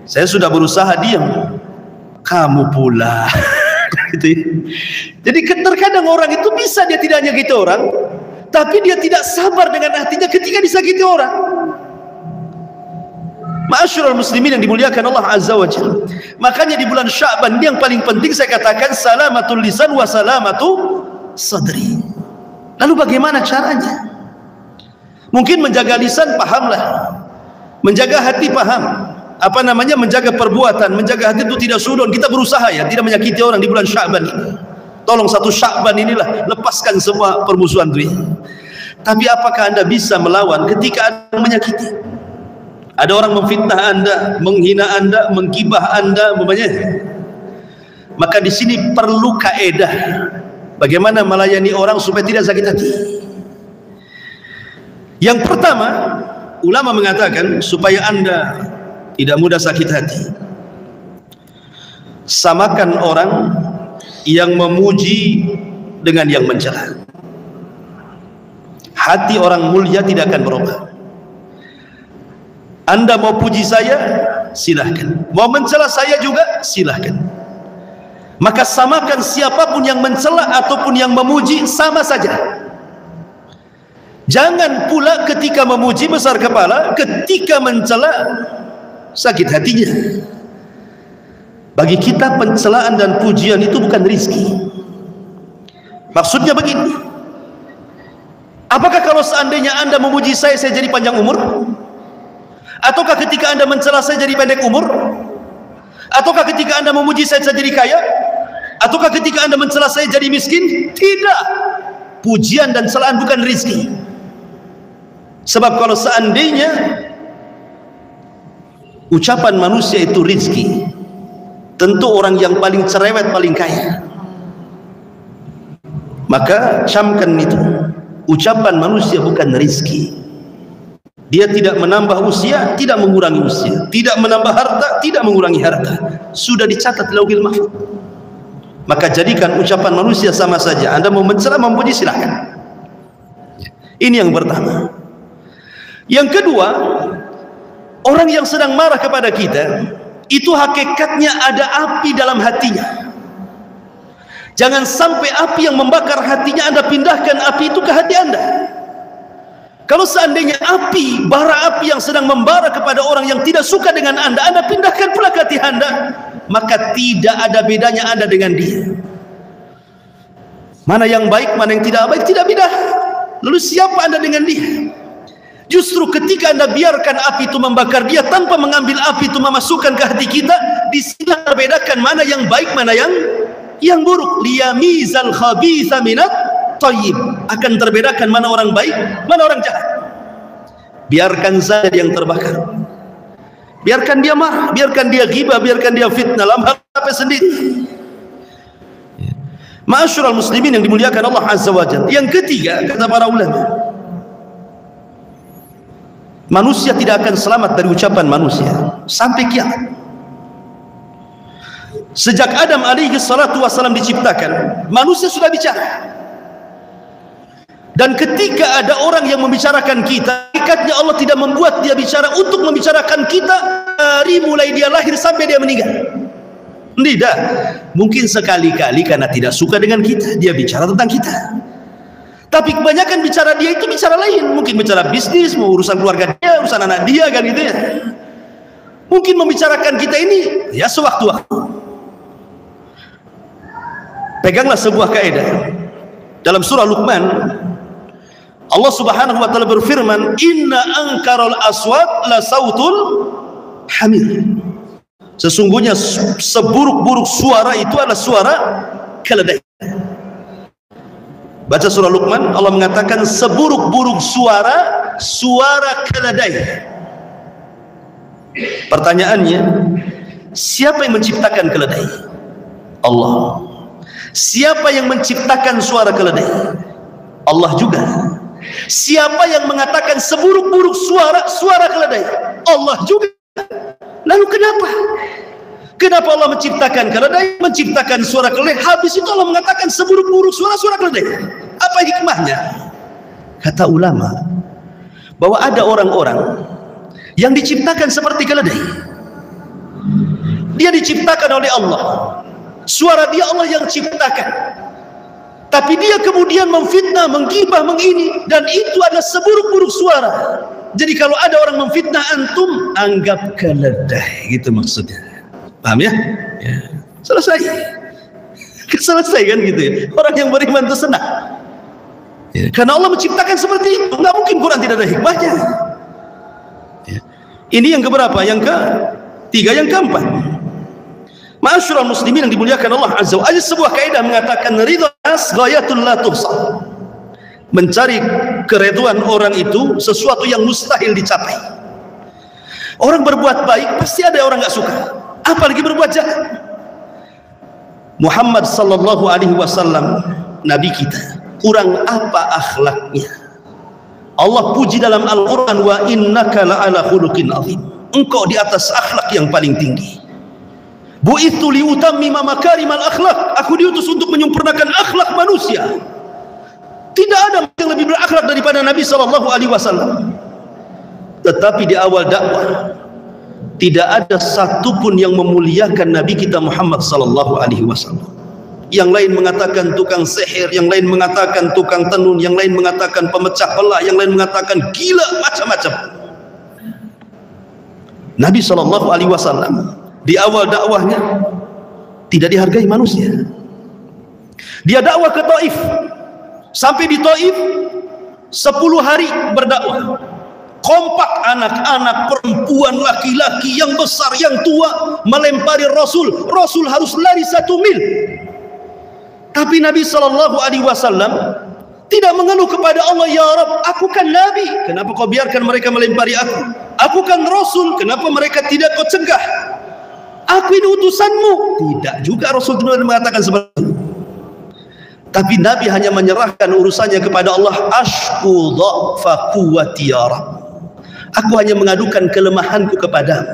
Saya sudah berusaha diam, kamu pula. Gitu. Jadi terkadang orang itu bisa dia tidak menyakiti orang, tapi dia tidak sabar dengan hatinya ketika disakiti orang. Ma'asyiral muslimin yang dimuliakan Allah Azza wa Jalla. Makanya di bulan Sya'ban yang paling penting saya katakan salamatul lisan wa salamatu sadri. Lalu bagaimana caranya? Mungkin menjaga lisan pahamlah, menjaga hati paham. Apa namanya, menjaga perbuatan, menjaga hati itu tidak sudon. Kita berusaha ya, tidak menyakiti orang di bulan Sya'ban ini. Tolong satu Sya'ban inilah lepaskan semua permusuhan itu. Tapi apakah Anda bisa melawan ketika Anda menyakiti? Ada orang memfitnah Anda, menghina Anda, menggibah Anda, umpamanya. Maka di sini perlu kaedah. Bagaimana melayani orang supaya tidak sakit hati? Yang pertama, ulama mengatakan supaya Anda tidak mudah sakit hati, samakan orang yang memuji dengan yang mencela. Hati orang mulia tidak akan berubah. Anda mau puji saya, silahkan. Mau mencela saya juga, silahkan. Maka samakan siapapun yang mencela ataupun yang memuji, sama saja. Jangan pula ketika memuji besar kepala, ketika mencela sakit hatinya. Bagi kita pencelaan dan pujian itu bukan rizki. Maksudnya begini, apakah kalau seandainya Anda memuji saya jadi panjang umur? Ataukah ketika Anda mencela saya jadi pendek umur? Ataukah ketika Anda memuji saya jadi kaya? Ataukah ketika Anda mencela saya jadi miskin? Tidak. Pujian dan celaan bukan rizki. Sebab kalau seandainya ucapan manusia itu rizki, tentu orang yang paling cerewet paling kaya. Maka camkan itu, ucapan manusia bukan rizki. Dia tidak menambah usia, tidak mengurangi usia, tidak menambah harta, tidak mengurangi harta. Sudah dicatat di Lauhil Mahfuz. Maka jadikan ucapan manusia sama saja. Anda mau mencela, memuji, silahkan. Ini yang pertama. Yang kedua, orang yang sedang marah kepada kita, itu hakikatnya ada api dalam hatinya. Jangan sampai api yang membakar hatinya Anda pindahkan api itu ke hati Anda. Kalau seandainya api, bara api yang sedang membara kepada orang yang tidak suka dengan Anda pindahkan pula ke hati Anda, maka tidak ada bedanya Anda dengan dia. Mana yang baik, mana yang tidak baik, tidak beda. Lalu siapa Anda dengan dia? Justru ketika Anda biarkan api itu membakar dia tanpa mengambil api itu memasukkan ke hati kita, di sini terbedakan mana yang baik, mana yang buruk. Liyamizal khabitha minat thayyib, akan terbedakan mana orang baik, mana orang jahat. Biarkan saja yang terbakar, biarkan dia marah, biarkan dia ghibah, biarkan dia fitnah dalam hati sendiri. Ma'asyiral muslimin yang dimuliakan Allah Azza wa Jalla. Yang ketiga, kata para ulama, manusia tidak akan selamat dari ucapan manusia sampai kiamat. Sejak Adam alaihi salatu wassalam diciptakan, manusia sudah bicara. Dan ketika ada orang yang membicarakan kita, hakikatnya Allah tidak membuat dia bicara untuk membicarakan kita dari mulai dia lahir sampai dia meninggal. Tidak. Mungkin sekali-kali karena tidak suka dengan kita, dia bicara tentang kita. Tapi kebanyakan bicara dia itu bicara lain. Mungkin bicara bisnis, mau urusan keluarga dia, urusan anak dia, kan gitu ya. Mungkin membicarakan kita ini ya sewaktu-waktu. Peganglah sebuah kaidah. Dalam surah Luqman, Allah Subhanahu wa taala berfirman, "Inna ankaral aswat la sautul hamir." Sesungguhnya seburuk-buruk suara itu adalah suara keledai. Baca surah Luqman, Allah mengatakan seburuk-buruk suara, suara keledai. Pertanyaannya, siapa yang menciptakan keledai? Allah. Siapa yang menciptakan suara keledai? Allah juga. Siapa yang mengatakan seburuk-buruk suara, suara keledai? Allah juga. Lalu kenapa Allah menciptakan keledai, menciptakan suara keledai, habis itu Allah mengatakan seburuk-buruk suara keledai? Apa hikmahnya? Kata ulama, bahwa ada orang-orang yang diciptakan seperti keledai. Dia diciptakan oleh Allah, suara dia Allah yang ciptakan, tapi dia kemudian memfitnah, menggibah, mengini, dan itu adalah seburuk-buruk suara. Jadi kalau ada orang memfitnah antum, anggap keledai, gitu maksudnya. Paham ya? Ya. Selesai. Selesai kan gitu ya. Orang yang beriman itu senang. Ya. Karena Allah menciptakan seperti itu. Nggak mungkin Quran tidak ada hikmahnya. Ya. Ini yang keberapa? Yang ketiga, yang keempat. Ma'asyiral muslimin yang dimuliakan Allah Azza wa Jalla, sebuah kaidah mengatakan ridha nas ghayatul la tuhsa. Mencari keridhaan orang itu sesuatu yang mustahil dicapai. Orang berbuat baik pasti ada orang nggak suka, apalagi berbuat jahat. Muhammad sallallahu alaihi wasallam, nabi kita, kurang apa akhlaknya? Allah puji dalam Al-Qur'an, wa innaka la'ala khuluqin azim. Engkau di atas akhlak yang paling tinggi. Bu'ithu liutammima makarimal akhlak. Aku diutus untuk menyempurnakan akhlak manusia. Tidak ada yang lebih berakhlak daripada Nabi sallallahu alaihi wasallam. Tetapi di awal dakwah tidak ada satupun yang memuliakan Nabi kita Muhammad sallallahu alaihi wasallam. Yang lain mengatakan tukang sihir, yang lain mengatakan tukang tenun, yang lain mengatakan pemecah belah, yang lain mengatakan gila, macam-macam. Nabi sallallahu alaihi wasallam di awal dakwahnya tidak dihargai manusia. Dia dakwah ke Taif. Sampai di Taif 10 hari berdakwah. Kompak anak-anak, perempuan, laki-laki, yang besar, yang tua melempari Rasul. Rasul harus lari 1 mil. Tapi Nabi sallallahu alaihi wasallam tidak mengeluh kepada Allah, ya Rabb, aku kan Nabi, kenapa kau biarkan mereka melempari aku? Aku kan Rasul, kenapa mereka tidak kau cegah? Aku ini utusanmu. Tidak juga Rasul mengatakan seperti itu. Tapi Nabi hanya menyerahkan urusannya kepada Allah. Ashku dha'fa quwwati ya Rabb. Aku hanya mengadukan kelemahanku kepadamu.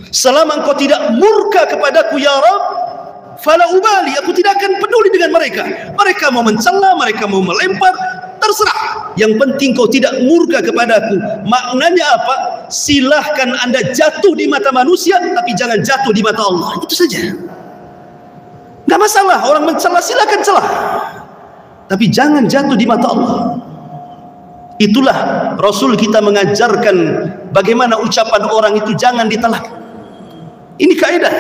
Selama engkau tidak murka kepadaku ya Rabb, fala ubali, aku tidak akan peduli dengan mereka. Mereka mau mencela, mereka mau melempar, terserah. Yang penting kau tidak murka kepadaku. Maknanya apa? Silahkan Anda jatuh di mata manusia, tapi jangan jatuh di mata Allah. Itu saja. Nggak masalah, orang mencela silakan celah, tapi jangan jatuh di mata Allah. Itulah Rasul kita mengajarkan bagaimana ucapan orang itu jangan ditelan. Ini kaidah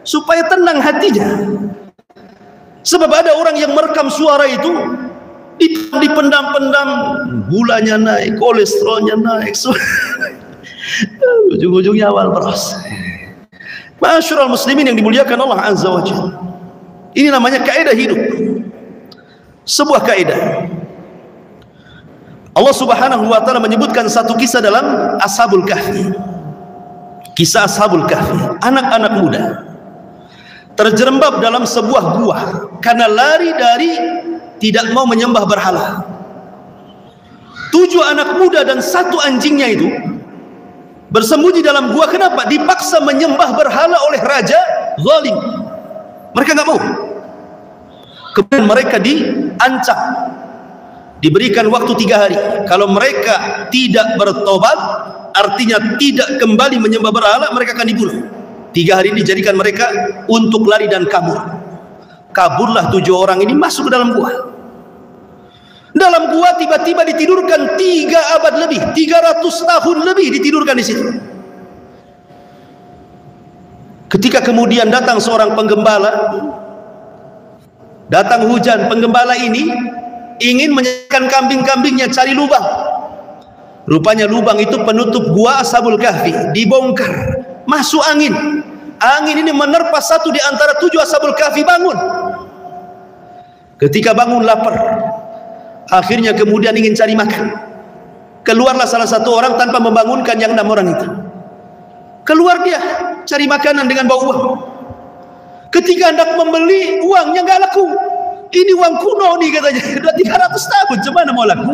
supaya tenang hatinya. Sebab ada orang yang merekam suara itu dipendam-pendam, gulanya naik, kolesterolnya naik, ujung-ujungnya awal beras. Ma'asyiral muslimin yang dimuliakan Allah Azza wa Jalla. Ini namanya kaidah hidup. Sebuah kaidah. Allah Subhanahu wa taala menyebutkan satu kisah dalam Ashabul Kahfi. Kisah Ashabul Kahfi, anak-anak muda terjerembab dalam sebuah gua karena lari dari tidak mau menyembah berhala. 7 anak muda dan 1 anjingnya itu bersembunyi dalam gua. Kenapa? Dipaksa menyembah berhala oleh raja zalim. Mereka nggak mau. Kemudian mereka diancam, diberikan waktu 3 hari. Kalau mereka tidak bertobat, artinya tidak kembali menyembah berhala, mereka akan dibunuh. 3 hari ini dijadikan mereka untuk lari dan kabur. Kaburlah 7 orang ini masuk ke dalam gua. Dalam gua tiba-tiba ditidurkan 3 abad lebih, 300 tahun lebih ditidurkan di situ. Ketika kemudian datang seorang penggembala, datang hujan, penggembala ini ingin menyaksikan kambing-kambingnya cari lubang. Rupanya lubang itu penutup gua Ashabul Kahfi, dibongkar, masuk angin. Angin ini menerpa satu di antara 7 Ashabul Kahfi, bangun. Ketika bangun lapar, akhirnya kemudian ingin cari makan. Keluarlah salah satu orang tanpa membangunkan yang 6 orang itu. Keluar dia cari makanan dengan bawa uang. Ketika hendak membeli, uangnya nggak laku. Ini uang kuno nih katanya, sudah 300 tahun, gimana mau laku?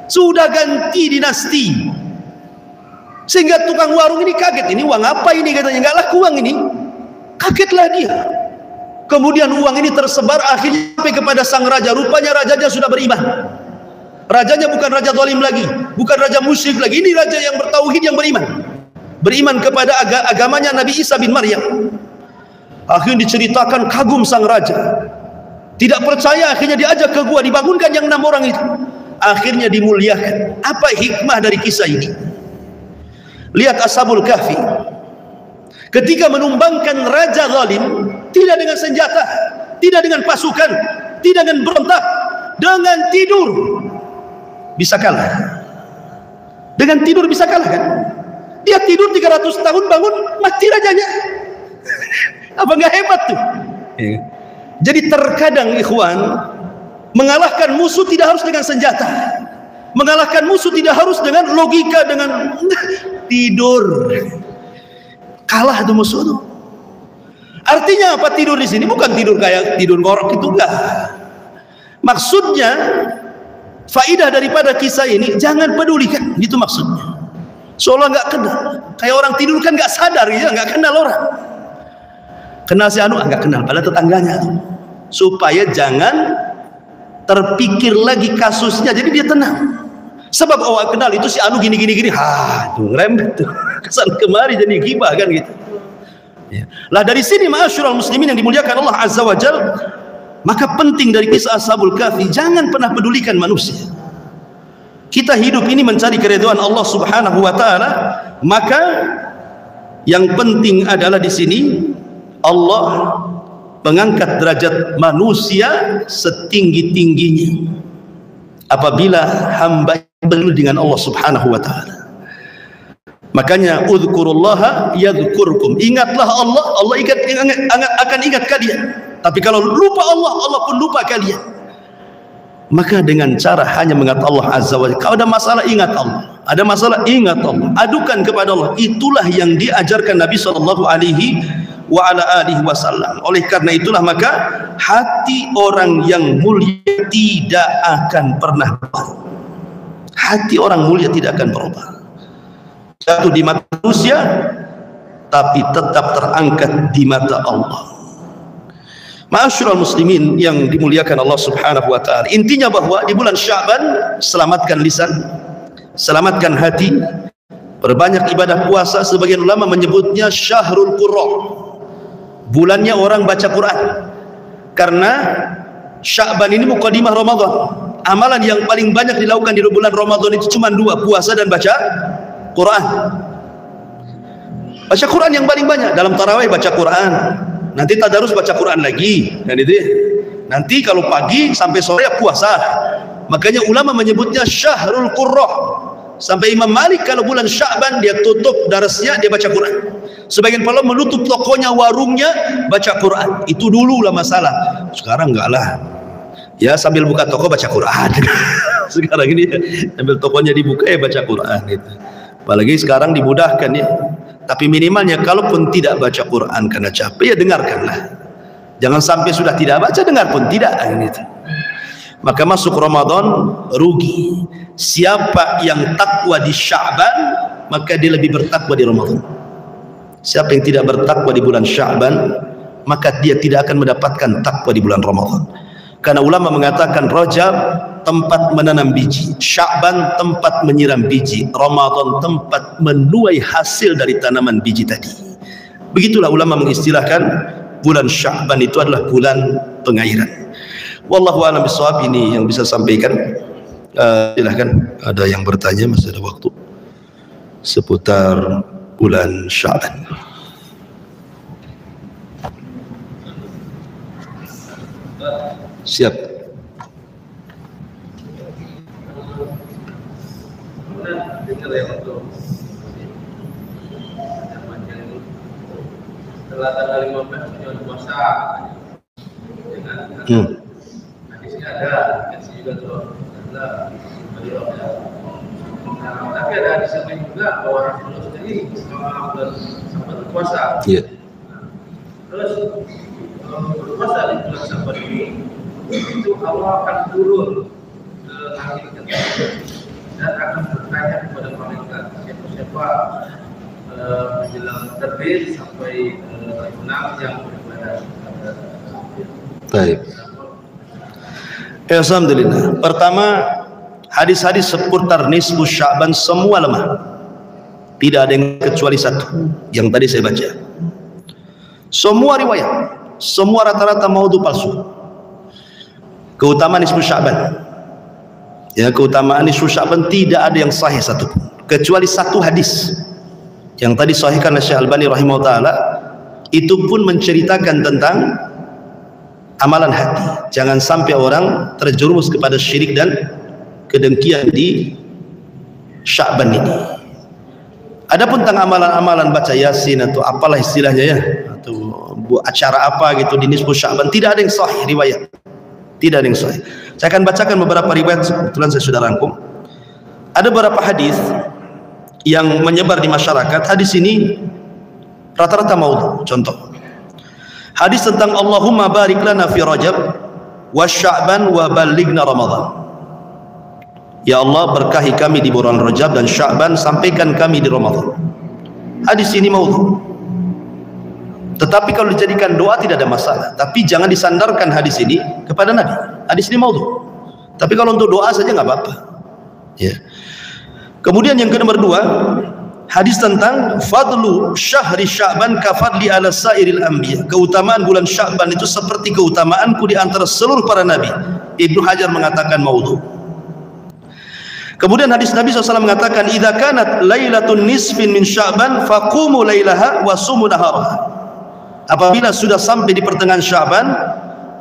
Sudah ganti dinasti. Sehingga tukang warung ini kaget, ini uang apa ini katanya, nggak laku uang ini. Kagetlah dia. Kemudian uang ini tersebar akhirnya sampai kepada sang raja. Rupanya rajanya sudah beriman. Rajanya bukan raja zalim lagi, bukan raja musyrik lagi. Ini raja yang bertauhid, yang beriman. Beriman kepada agamanya Nabi Isa bin Maryam. Akhirnya diceritakan, kagum sang raja. Tidak percaya, akhirnya diajak ke gua, dibangunkan yang 6 orang itu. Akhirnya dimuliakan. Apa hikmah dari kisah ini? Lihat Ashabul Kahfi. Ketika menumbangkan raja zalim, tidak dengan senjata, tidak dengan pasukan, tidak dengan berontak, dengan tidur bisa kalah. Dengan tidur bisa kalah kan? Dia tidur 300 tahun, bangun mati rajanya. Apa nggak hebat tuh? Jadi terkadang ikhwan, mengalahkan musuh tidak harus dengan senjata, mengalahkan musuh tidak harus dengan logika, dengan tidur. Kalah itu musuh itu. Artinya apa tidur di sini? Bukan tidur kayak tidur ngorok itu, enggak. Maksudnya faidah daripada kisah ini, jangan pedulikan, itu maksudnya. Seolah nggak kenal, kayak orang tidur kan nggak sadar ya, nggak kenal orang. Kenal si anu, nggak kenal, padahal tetangganya. Supaya jangan terpikir lagi kasusnya, jadi dia tenang. Sebab awak kenal itu si anu gini, tuh ngerembet tuh, kesan kemari jadi gibah kan gitu. Ya. Lah dari sini ma'asyiral muslimin yang dimuliakan Allah Azza wa Jal, maka penting dari kisah Ashabul Kahfi, jangan pernah pedulikan manusia. Kita hidup ini mencari keridhaan Allah Subhanahu wa taala, maka yang penting adalah di sini Allah mengangkat derajat manusia setinggi-tingginya apabila hamba berlindung dengan Allah Subhanahu wa taala. Makanya udzkurullaha yadzkurkum. Ingatlah Allah, Allah akan ingat kalian. Tapi kalau lupa Allah, Allah pun lupa kalian. Maka dengan cara hanya mengingat Allah Azza wa Jalla. Kalau ada masalah, ingat Allah. Ada masalah, ingat Allah. Adukan kepada Allah. Itulah yang diajarkan Nabi sallallahu alaihi wasallam. Oleh karena itulah maka hati orang yang mulia tidak akan pernah berubah. Hati orang mulia tidak akan berubah. Jatuh di mata manusia, tapi tetap terangkat di mata Allah. Ma'asyiral muslimin yang dimuliakan Allah Subhanahu wa taala. Intinya bahwa di bulan Sya'ban selamatkan lisan, selamatkan hati, perbanyak ibadah puasa. Sebagian ulama menyebutnya Syahrul Qurra, bulannya orang baca Quran. Karena Sya'ban ini muqaddimah Ramadan. Amalan yang paling banyak dilakukan di bulan Ramadan itu cuma 2, puasa dan baca Quran. Baca Quran yang paling banyak. Dalam tarawih baca Quran, nanti tadarus baca Quran lagi, dan itu nanti kalau pagi sampai sore puasa. Makanya ulama menyebutnya Syahrul Qurra. Sampai Imam Malik kalau bulan Sya'ban dia tutup darasnya, dia baca Quran. Sebagian kalau menutup tokonya, warungnya, baca Quran. Itu dulu lah masalah. Sekarang enggak lah. Ya sambil buka toko baca Quran. Sekarang ini sambil tokonya dibuka baca Quran gitu. Apalagi sekarang dimudahkan ya. Tapi minimalnya kalaupun tidak baca Quran karena capek, ya dengarkanlah. Jangan sampai sudah tidak baca, dengar pun tidak gitu. Maka masuk Ramadan rugi. Siapa yang takwa di Sya'ban, maka dia lebih bertakwa di Ramadan. Siapa yang tidak bertakwa di bulan Sya'ban, maka dia tidak akan mendapatkan takwa di bulan Ramadan. Karena ulama mengatakan Rajab tempat menanam biji, Sya'ban tempat menyiram biji, Ramadan tempat menuai hasil dari tanaman biji tadi. Begitulah ulama mengistilahkan bulan Sya'ban itu adalah bulan pengairan. Wallahu a'lam bishawab. Ini yang bisa sampaikan. Silahkan, ada yang bertanya, masih ada waktu seputar bulan Sya'ban. Siap. Setelah tanggal 15 bulan puasa, hadisnya ada, hadisnya juga tuh, tapi ada hadis yang lain juga bahwa Rasulullah sendiri selama bulan puasa. Iya. Terus berpuasa di bulan Sya'ban ini, itu Allah akan turun ke langit dan akan bertanya kepada malaikat siapa-siapa menjelang terbit sampai terbenam yang beribadah. Baik. Alhamdulillah. Pertama, hadis-hadis seputar nisfu Sya'ban semua lemah. Tidak ada yang kecuali satu yang tadi saya baca. Semua riwayat, semua rata-rata maudhu palsu. Keutamaan nisfu Sya'ban, ya, keutamaan nisfu Sya'ban tidak ada yang sahih satu pun, kecuali satu hadis yang tadi sahihkan oleh Syekh Albani rahimahullah taala. Itu pun menceritakan tentang amalan hati. Jangan sampai orang terjerumus kepada syirik dan kedengkian di Sya'ban ini. Adapun tentang amalan-amalan baca Yasin atau apalah istilahnya ya, atau acara apa gitu di nisfu Sya'ban, tidak ada yang sahih riwayat. Tidak ada yang sahih. Saya akan bacakan beberapa riwayat, kebetulan saya sudah rangkum. Ada beberapa hadis yang menyebar di masyarakat. Hadis ini rata-rata maudhu. Contoh, hadis tentang Allahumma barik lana fi Rajab wa Sya'ban wa ballighna Ramadan. Ya Allah, berkahi kami di bulan Rajab dan Sya'ban, sampaikan kami di Ramadan. Hadis ini maudhu. Tetapi kalau dijadikan doa tidak ada masalah. Tapi jangan disandarkan hadis ini kepada Nabi. Hadis ini maudhu. Tapi kalau untuk doa saja nggak apa-apa. Ya. Kemudian yang ke nomor 2, hadis tentang fadlu syahri Sya'ban kafadli ala sairil anbiya. Keutamaan bulan Sya'ban itu seperti keutamaanku di antara seluruh para nabi. Ibnu Hajar mengatakan maudhu. Kemudian hadis Nabi SAW mengatakan, idza kanat lailatun nisfin min Sya'ban faqumu lailaha wa sumu naharaha. Apabila sudah sampai di pertengahan Sya'ban,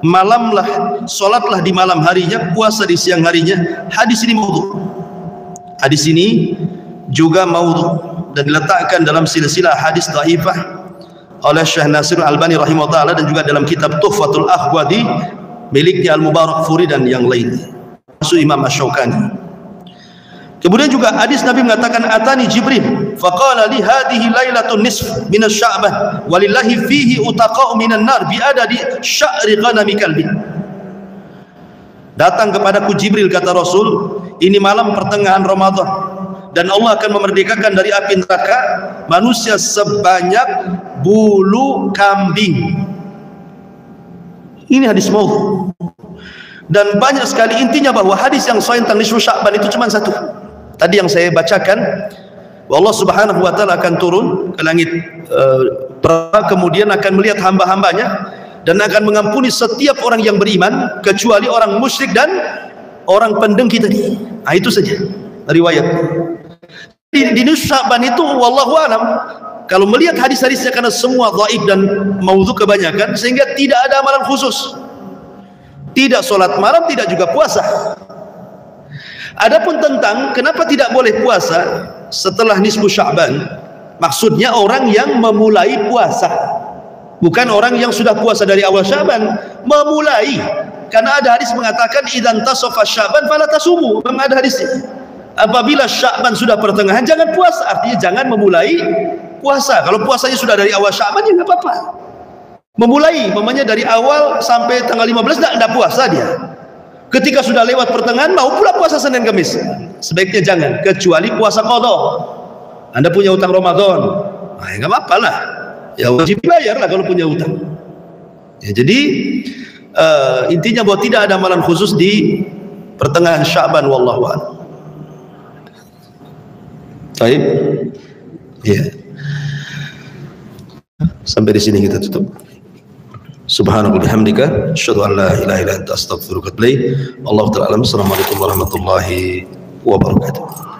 malamlah, solatlah di malam harinya, puasa di siang harinya. Hadis ini maudhu. Hadis ini juga maudhu dan diletakkan dalam silsilah hadis dhaifah oleh Syekh Nasir Al-Albani rahimahullah taala, dan juga dalam kitab Tuhfatul Akhwadi miliknya Al-Mubarakfuri dan yang lainnya, termasuk Imam Asy-Syaukani. Kemudian juga hadis Nabi mengatakan, atani Jibril faqala li hadhihi lailatun nisf min asy-Sya'ban walillahi fihi utaqa'u minan nar bi adadi sya'ri ghanami kalbi. Datang kepadaku Jibril, kata Rasul, ini malam pertengahan Ramadan dan Allah akan memerdekakan dari api neraka manusia sebanyak bulu kambing. Ini hadis maudhu. Dan banyak sekali. Intinya bahwa hadis yang sahih tentang nisfu Sya'ban itu cuma satu. Tadi yang saya bacakan, Allah Subhanahu wa taala akan turun ke langit, kemudian akan melihat hamba-hambanya dan akan mengampuni setiap orang yang beriman kecuali orang musyrik dan orang pendengki tadi. Nah, itu saja riwayat. Di nisfu Sya'ban itu wallahu alam, kalau melihat hadis-hadisnya, karena semua dhaif dan maudhu kebanyakan, sehingga tidak ada amalan khusus. Tidak sholat malam, tidak juga puasa. Adapun tentang kenapa tidak boleh puasa setelah nisfu Sya'ban, maksudnya orang yang memulai puasa, bukan orang yang sudah puasa dari awal Sya'ban. Memulai, karena ada hadis mengatakan idzan tasafa Sya'ban fala tasumu. Memang ada hadis, apabila Sya'ban sudah pertengahan jangan puasa, artinya jangan memulai puasa. Kalau puasanya sudah dari awal Sya'ban ya nggak apa-apa. Memulai, mamanya dari awal sampai tanggal 15 tidak puasa dia. Ketika sudah lewat pertengahan mau pula puasa Senin Kamis, sebaiknya jangan, kecuali puasa qadha. Anda punya utang Ramadan, nah, ya nggak apa-apa lah, ya wajib bayar lah kalau punya utang. Ya, jadi intinya bahwa tidak ada amalan khusus di pertengahan Sya'ban, wallahu a'lam. Baik. Ya. Sampai di sini kita tutup. Subhanallah bihamdika asyhadu an la ilaha illa anta astaghfiruka wa atubu ilaik. Allahu ta'ala alam. Assalamualaikum warahmatullahi wabarakatuh.